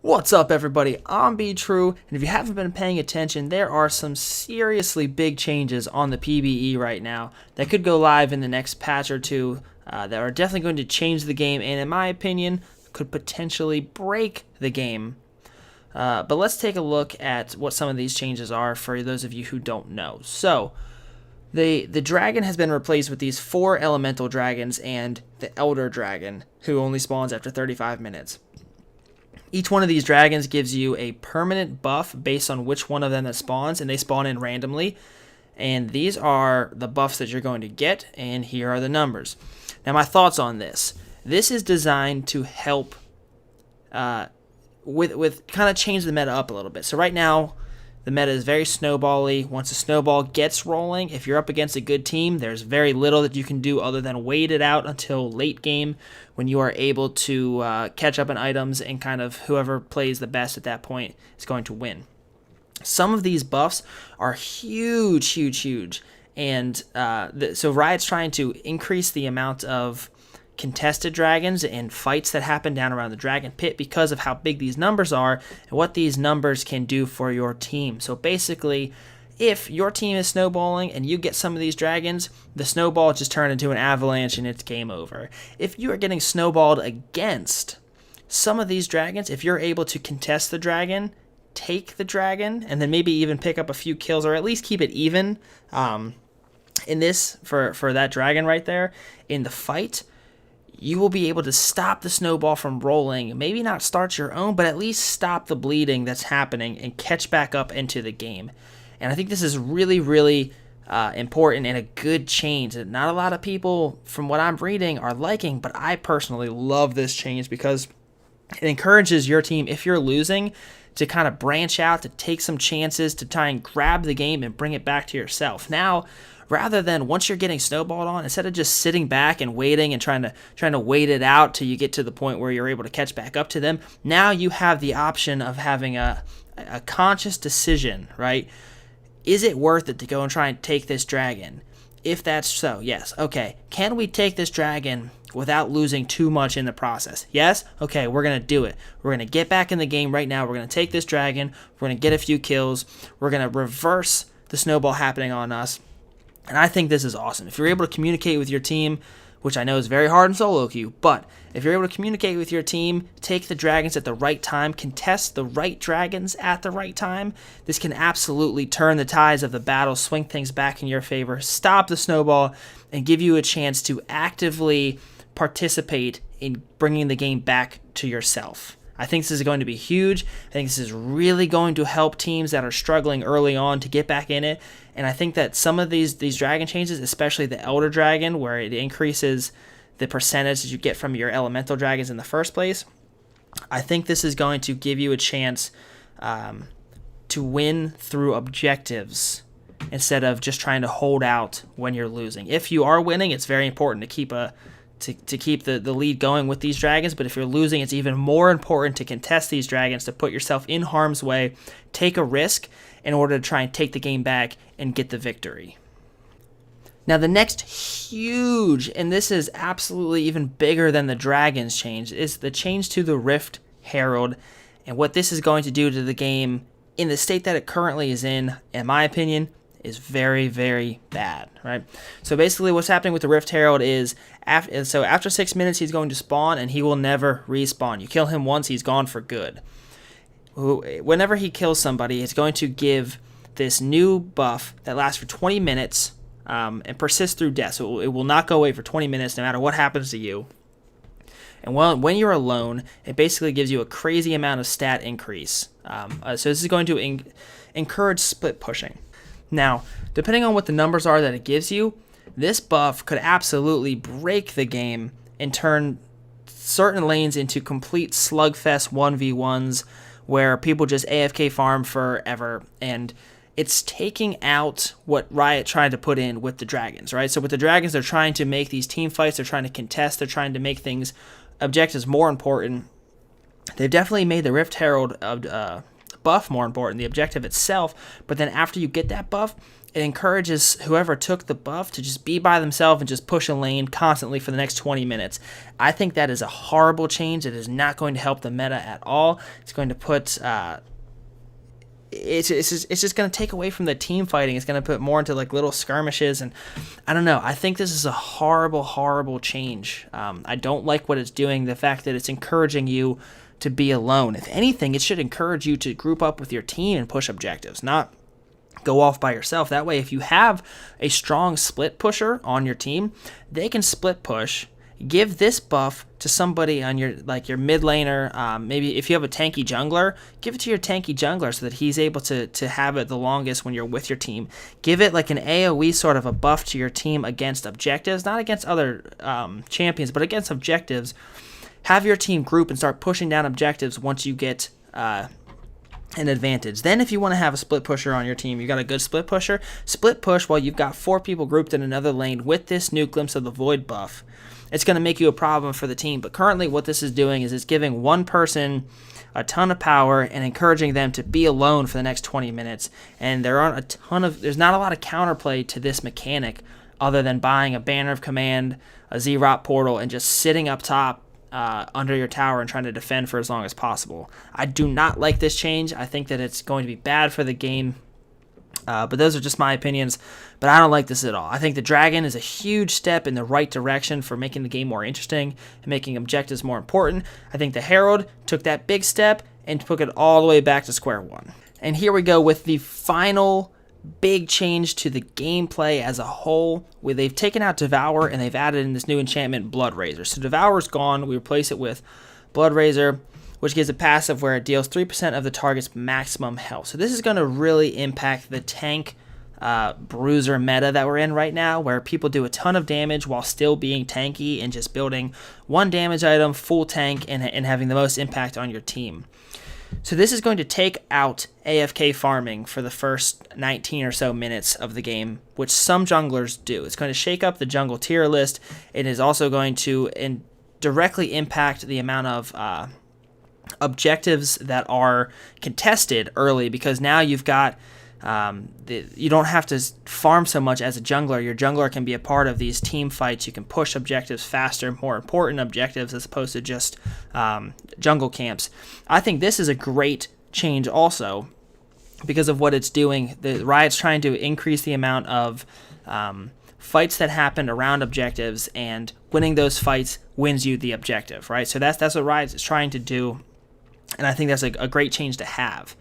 What's up, everybody? I'm B True, and if you haven't been paying attention, there are some seriously big changes on the PBE right now that could go live in the next patch or two that are definitely going to change the game, and in my opinion, could potentially break the game. But let's take a look at what some of these changes are for those of you who don't know. So, the dragon has been replaced with these 4 elemental dragons and the elder dragon, who only spawns after 35 minutes. Each one of these dragons gives you a permanent buff based on which one of them that spawns, and they spawn in randomly. And these are the buffs that you're going to get, and here are the numbers. Now, my thoughts on this. This is designed to help with kind of change the meta up a little bit. So right now, the meta is very snowbally. Once a snowball gets rolling, if you're up against a good team, there's very little that you can do other than wait it out until late game when you are able to catch up in items, and kind of whoever plays the best at that point is going to win. Some of these buffs are huge. And so Riot's trying to increase the amount of contested dragons and fights that happen down around the dragon pit because of how big these numbers are and what these numbers can do for your team. So basically, if your team is snowballing and you get some of these dragons, the snowball just turns into an avalanche and it's game over. If you are getting snowballed against some of these dragons, if you're able to contest the dragon, take the dragon, and then maybe even pick up a few kills or at least keep it even in this for that dragon right there in the fight, you will be able to stop the snowball from rolling, maybe not start your own, but at least stop the bleeding that's happening and catch back up into the game. And I think this is really important and a good change that not a lot of people, from what I'm reading, are liking, but I personally love this change because it encourages your team, if you're losing, to kind of branch out, to take some chances, to try and grab the game and bring it back to yourself. Now, rather than once you're getting snowballed on, instead of just sitting back and waiting and trying to wait it out till you get to the point where you're able to catch back up to them, now you have the option of having a conscious decision, right? Is it worth it to go and try and take this dragon? If that's so, yes. Okay, can we take this dragon without losing too much in the process? Yes? Okay, we're going to do it. We're going to get back in the game right now. We're going to take this dragon. We're going to get a few kills. We're going to reverse the snowball happening on us. And I think this is awesome. If you're able to communicate with your team, which I know is very hard in solo queue, but if you're able to communicate with your team, take the dragons at the right time, contest the right dragons at the right time, this can absolutely turn the tides of the battle, swing things back in your favor, stop the snowball, and give you a chance to actively participate in bringing the game back to yourself. I think this is going to be huge. I think this is really going to help teams that are struggling early on to get back in it. And I think that some of these dragon changes, especially the Elder Dragon, where it increases the percentage that you get from your elemental dragons in the first place, I think this is going to give you a chance to win through objectives instead of just trying to hold out when you're losing. If you are winning, it's very important to keep the lead going with these dragons, but if you're losing, it's even more important to contest these dragons, to put yourself in harm's way, take a risk in order to try and take the game back and get the victory. Now, the next huge, and this is absolutely even bigger than the dragons change, is the change to the Rift Herald, and what this is going to do to the game in the state that it currently is in my opinion, is very bad, right? So basically what's happening with the Rift Herald is, after 6 minutes he's going to spawn and he will never respawn. You kill him once, he's gone for good. Whenever he kills somebody, it's going to give this new buff that lasts for 20 minutes and persists through death. So it will not go away for 20 minutes no matter what happens to you. And when you're alone, it basically gives you a crazy amount of stat increase. So this is going to encourage split pushing. Now, depending on what the numbers are that it gives you, this buff could absolutely break the game and turn certain lanes into complete slugfest 1v1s where people just AFK farm forever, and it's taking out what Riot tried to put in with the dragons, right? So with the dragons, they're trying to make these team fights, they're trying to contest, they're trying to make objectives more important. They've definitely made the Rift Herald buff more important, the objective itself, but then after you get that buff, it encourages whoever took the buff to just be by themselves and just push a lane constantly for the next 20 minutes. I think that is a horrible change. It is not going to help the meta at all. It's going to put... It's just going to take away from the team fighting. It's going to put more into like little skirmishes, and I don't know. I think this is a horrible, horrible change. I don't like what it's doing. The fact that it's encouraging you to be alone. If anything, it should encourage you to group up with your team and push objectives, not go off by yourself. That way, if you have a strong split pusher on your team, they can split push. Give this buff to somebody on your mid laner. Maybe if you have a tanky jungler, give it to your tanky jungler so that he's able to have it the longest when you're with your team. Give it like an AoE sort of a buff to your team against objectives, not against other champions, but against objectives. Have your team group and start pushing down objectives once you get an advantage. Then if you want to have a split pusher on your team, you got a good split pusher, split push while you've got 4 people grouped in another lane with this new Glimpse of the Void buff. It's going to make you a problem for the team, but currently what this is doing is it's giving one person a ton of power and encouraging them to be alone for the next 20 minutes, and there's not a lot of counterplay to this mechanic other than buying a Banner of Command, a Xerot portal, and just sitting up top under your tower and trying to defend for as long as possible. I do not like this change. I think that it's going to be bad for the game, but those are just my opinions. But I don't like this at all. I think the Dragon is a huge step in the right direction for making the game more interesting and making objectives more important. I think the Herald took that big step and took it all the way back to square one. And here we go with the final big change to the gameplay as a whole, where they've taken out Devour and they've added in this new enchantment, Blood Razor. So Devour's gone. We replace it with Blood Razor, which gives a passive where it deals 3% of the target's maximum health. So this is going to really impact the tank bruiser meta that we're in right now, where people do a ton of damage while still being tanky and just building one damage item, full tank, and having the most impact on your team. So this is going to take out AFK farming for the first 19 or so minutes of the game, which some junglers do. It's going to shake up the jungle tier list. It is also going to directly impact the amount of objectives that are contested early, because now you've got you don't have to farm so much as a jungler. Your jungler can be a part of these team fights. You can push objectives faster, more important objectives, as opposed to just jungle camps. I think this is a great change also because of what it's doing. The Riot's trying to increase the amount of fights that happen around objectives, and winning those fights wins you the objective, right? So that's what Riot is trying to do, and I think that's a great change to have.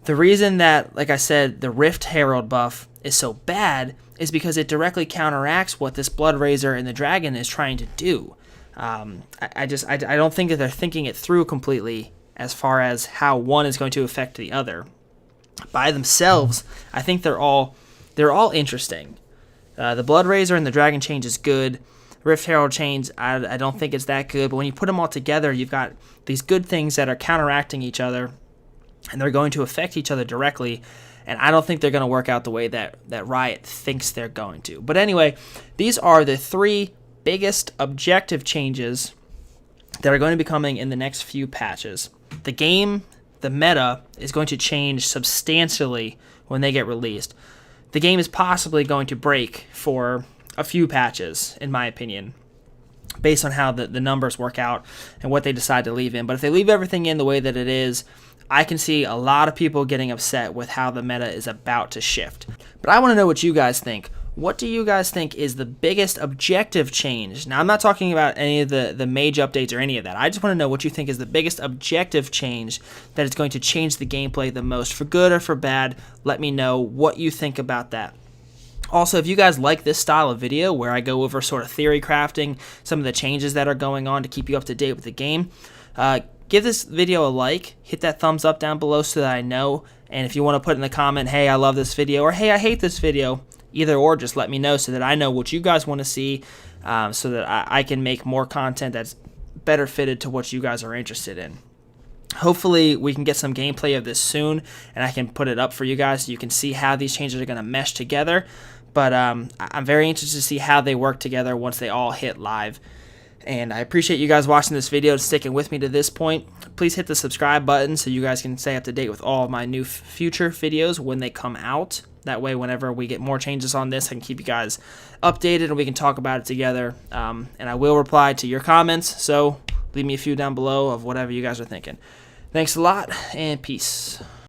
The reason that, like I said, the Rift Herald buff is so bad is because it directly counteracts what this Blood Razor and the Dragon is trying to do. I don't think that they're thinking it through completely as far as how one is going to affect the other. By themselves, I think they're all interesting. The Blood Razor and the Dragon change is good. Rift Herald change, I don't think it's that good. But when you put them all together, you've got these good things that are counteracting each other, and they're going to affect each other directly, and I don't think they're going to work out the way that Riot thinks they're going to. But anyway, these are the 3 biggest objective changes that are going to be coming in the next few patches. The game, the meta, is going to change substantially when they get released. The game is possibly going to break for a few patches, in my opinion, based on how the numbers work out and what they decide to leave in. But if they leave everything in the way that it is, I can see a lot of people getting upset with how the meta is about to shift. But I want to know what you guys think. What do you guys think is the biggest objective change? Now, I'm not talking about any of the mage updates or any of that. I just want to know what you think is the biggest objective change that is going to change the gameplay the most, for good or for bad. Let me know what you think about that. Also, if you guys like this style of video where I go over sort of theory crafting, some of the changes that are going on to keep you up to date with the game, give this video a like, hit that thumbs up down below so that I know, and if you want to put in the comment, hey, I love this video, or hey, I hate this video, either or, just let me know so that I know what you guys want to see, so that I can make more content that's better fitted to what you guys are interested in. Hopefully, we can get some gameplay of this soon, and I can put it up for you guys so you can see how these changes are going to mesh together, but I'm very interested to see how they work together once they all hit live. And I appreciate you guys watching this video and sticking with me to this point. please hit the subscribe button so you guys can stay up to date with all of my new future videos when they come out. That way, whenever we get more changes on this, I can keep you guys updated and we can talk about it together. And I will reply to your comments, so leave me a few down below of whatever you guys are thinking. Thanks a lot, and peace.